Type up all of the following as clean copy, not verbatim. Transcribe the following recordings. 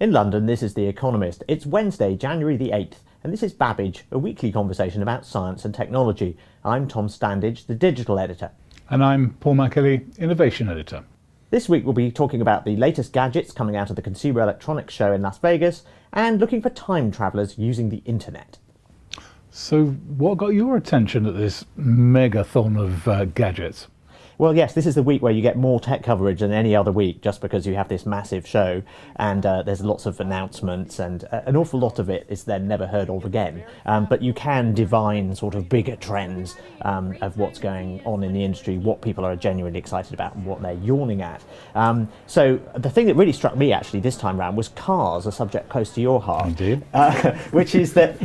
In London, this is The Economist. It's Wednesday, January the 8th, and this is Babbage, a weekly conversation about science and technology. I'm Tom Standage, the digital editor. And I'm Paul McAlee, innovation editor. This week we'll be talking about the latest gadgets coming out of the Consumer Electronics Show in Las Vegas and looking for time travellers using the internet. So what got your attention at this megathon of gadgets? Well, yes, this is the week where you get more tech coverage than any other week just because you have this massive show and there's lots of announcements and an awful lot of it is then never heard of again. But you can divine sort of bigger trends of what's going on in the industry, what people are genuinely excited about and what they're yawning at. So the thing that really struck me actually this time round was cars, a subject close to your heart. Indeed. Which is that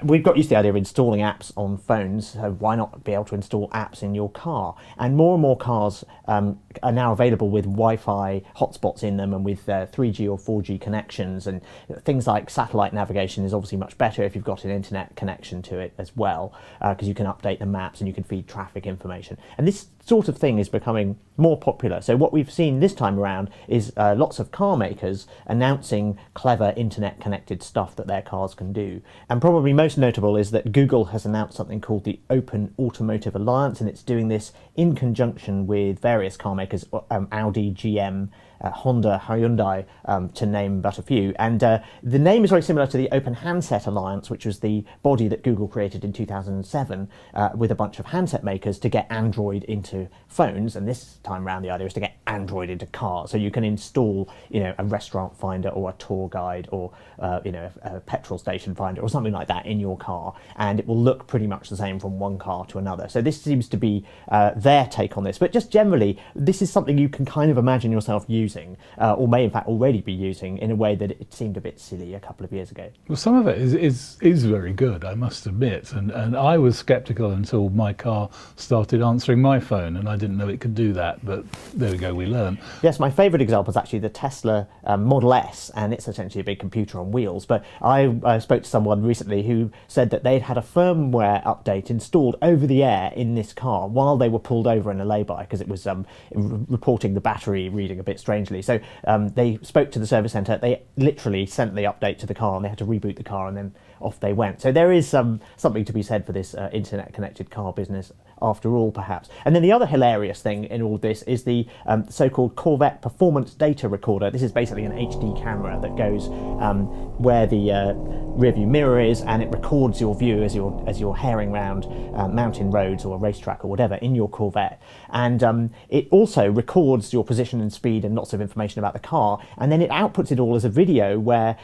we've got used to the idea of installing apps on phones, so why not be able to install apps in your car? And more cars are now available with Wi-Fi hotspots in them and with 3G or 4G connections, and things like satellite navigation is obviously much better if you've got an internet connection to it as well, because you can update the maps and you can feed traffic information. And this sort of thing is becoming more popular. So what we've seen this time around is lots of car makers announcing clever internet connected stuff that their cars can do. And probably most notable is that Google has announced something called the Open Automotive Alliance, and it's doing this in conjunction with various car makers, Audi, GM, Honda, Hyundai, to name but a few. And the name is very similar to the Open Handset Alliance, which was the body that Google created in 2007 with a bunch of handset makers to get Android into phones. And this time around, the idea is to get Android into cars. So you can install, a restaurant finder or a tour guide or, a petrol station finder or something like that in your car, and it will look pretty much the same from one car to another. So this seems to be their take on this. But just generally, this is something you can kind of imagine yourself using, or may in fact already be using, in a way that it seemed a bit silly a couple of years ago. Well, some of it is very good, I must admit, and I was sceptical until my car started answering my phone, and I didn't know it could do that, but there we go, we learn. Yes, my favourite example is actually the Tesla Model S, and it's essentially a big computer on wheels. But I spoke to someone recently who said that they'd had a firmware update installed over the air in this car while they were pulled over in a lay-by, because it was reporting the battery reading a bit strangely. So they spoke to the service centre, they literally sent the update to the car and they had to reboot the car and then off they went. So there is something to be said for this internet connected car business after all, perhaps. And then the other hilarious thing in all this is the so-called Corvette Performance Data Recorder. This is basically an HD camera that goes where the rearview mirror is, and it records your view as you're herring around mountain roads or a racetrack or whatever in your Corvette. And it also records your position and speed and lots of information about the car, and then it outputs it all as a video where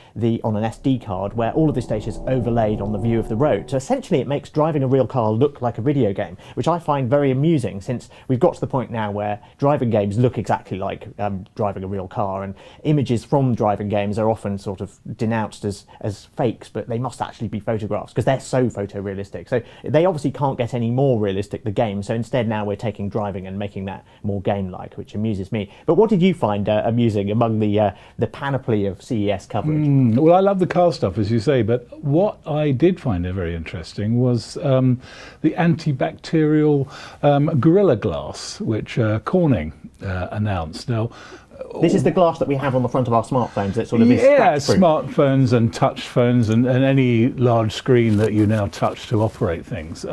on an SD card, where all of this data is overlaid on the view of the road. So essentially it makes driving a real car look like a video game, which I find very amusing, since we've got to the point now where driving games look exactly like driving a real car, and images from driving games are often sort of denounced as fakes, but they must actually be photographs because they're so photorealistic. So they obviously can't get any more realistic, the game, so instead now we're taking driving and making that more game-like, which amuses me. But what did you find amusing among the panoply of CES coverage? Well, I love the car stuff, as you say, but what I did find very interesting was the antibacterial Gorilla Glass, which Corning announced. Now, this is the glass that we have on the front of our smartphones that sort of is scratch-proof. Smartphones and touch phones and any large screen that you now touch to operate things.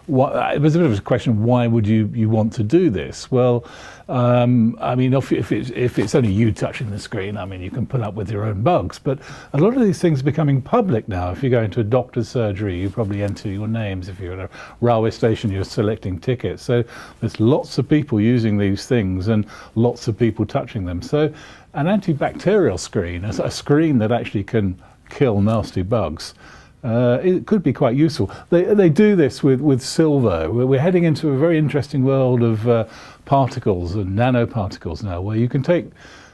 It was a bit of a question, why would you want to do this? Well, I mean, if it's only you touching the screen, I mean, you can put up with your own bugs. But a lot of these things are becoming public now. If you go into a doctor's surgery, you probably enter your names. If you're at a railway station, you're selecting tickets. So there's lots of people using these things and lots of people touching them. So an antibacterial screen, a screen that actually can kill nasty bugs, it could be quite useful. They do this with silver. We're heading into a very interesting world of particles and nanoparticles now, where you can take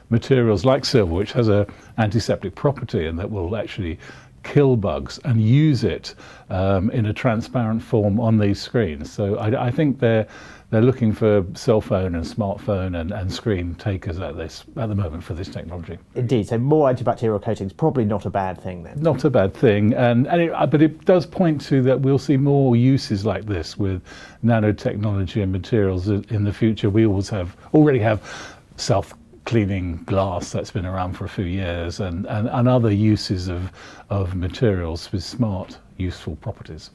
materials like silver, which has an antiseptic property and that will actually kill bugs, and use it in a transparent form on these screens. So I think they're looking for cell phone and smartphone and screen takers at the moment for this technology. Indeed, so more antibacterial coatings, probably not a bad thing then. Not a bad thing, but it does point to that we'll see more uses like this with nanotechnology and materials in the future. We already have cleaning glass that's been around for a few years, and other uses of materials with smart, useful properties.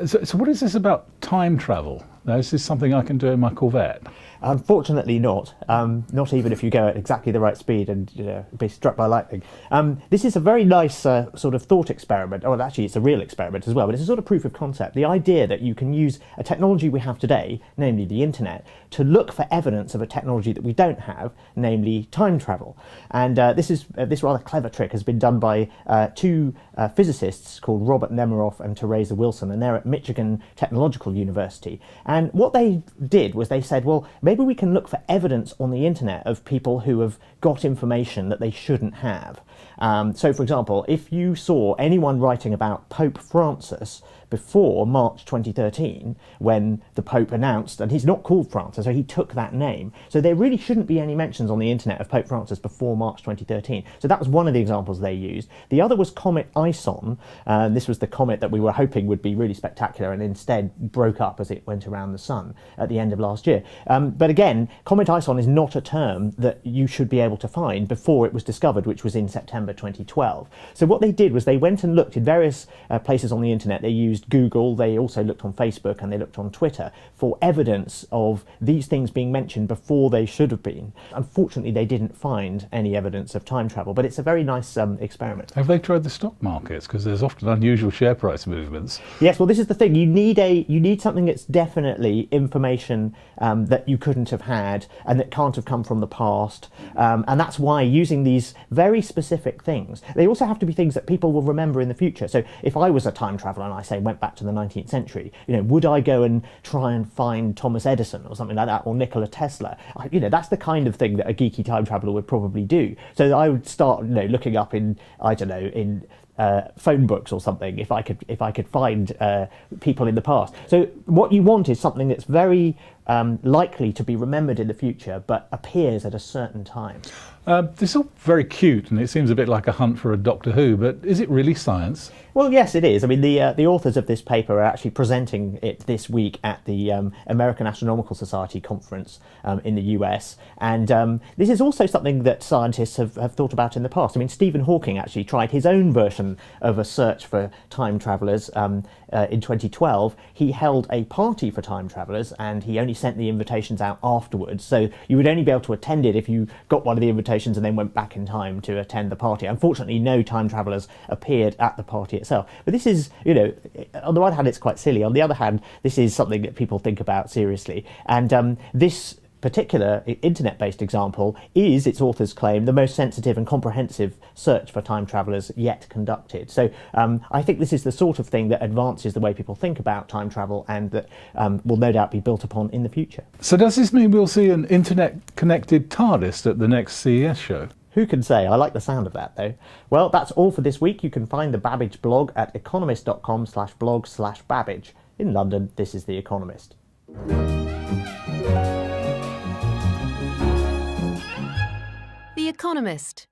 So what is this about time travel? Now, is this something I can do in my Corvette? Unfortunately not. Not even if you go at exactly the right speed and be struck by lightning. This is a very nice sort of thought experiment. Well, actually, it's a real experiment as well, but it's a sort of proof of concept. The idea that you can use a technology we have today, namely the internet, to look for evidence of a technology that we don't have, namely time travel. And this rather clever trick has been done by two physicists called Robert Nemiroff and Teresa Wilson, and they're at Michigan Technological University. And what they did was they said, well, maybe we can look for evidence on the internet of people who have got information that they shouldn't have. So, for example, if you saw anyone writing about Pope Francis before March 2013, when the Pope announced, and he's not called Francis, so he took that name. So there really shouldn't be any mentions on the internet of Pope Francis before March 2013. So that was one of the examples they used. The other was Comet Ison. This was the comet that we were hoping would be really spectacular and instead broke up as it went around the sun at the end of last year. But again, Comet Ison is not a term that you should be able to find before it was discovered, which was in September 2012. So what they did was they went and looked in various places on the internet. They used Google, they also looked on Facebook, and they looked on Twitter for evidence of these things being mentioned before they should have been. Unfortunately, they didn't find any evidence of time travel, but it's a very nice experiment. Have they tried the stock markets? Because there's often unusual share price movements. Yes, well, this is the thing. You need something that's definitely information that you couldn't have had and that can't have come from the past. And that's why using these very specific things, they also have to be things that people will remember in the future. So if I was a time traveller and I say went back to the 19th century, would I go and try and find Thomas Edison or something like that, or Nikola Tesla? That's the kind of thing that a geeky time traveller would probably do. So I would start, looking up in, I don't know, in phone books or something if I could find people in the past. So what you want is something that's very likely to be remembered in the future, but appears at a certain time. This is all very cute, and it seems a bit like a hunt for a Doctor Who, but is it really science? Well, yes, it is. I mean, the authors of this paper are actually presenting it this week at the American Astronomical Society conference in the US, and this is also something that scientists have thought about in the past. I mean, Stephen Hawking actually tried his own version of a search for time travellers in 2012. He held a party for time travellers, and he only sent the invitations out afterwards, so you would only be able to attend it if you got one of the invitations and then went back in time to attend the party. Unfortunately, no time travellers appeared at the party itself. But this is, on the one hand, it's quite silly. On the other hand, this is something that people think about seriously. And this particular internet-based example is, its authors claim, the most sensitive and comprehensive search for time travellers yet conducted. So I think this is the sort of thing that advances the way people think about time travel, and that will no doubt be built upon in the future. So does this mean we'll see an internet-connected TARDIS at the next CES show? Who can say? I like the sound of that, though. Well, that's all for this week. You can find the Babbage blog at economist.com/blog/Babbage. In London, this is The Economist. The Economist.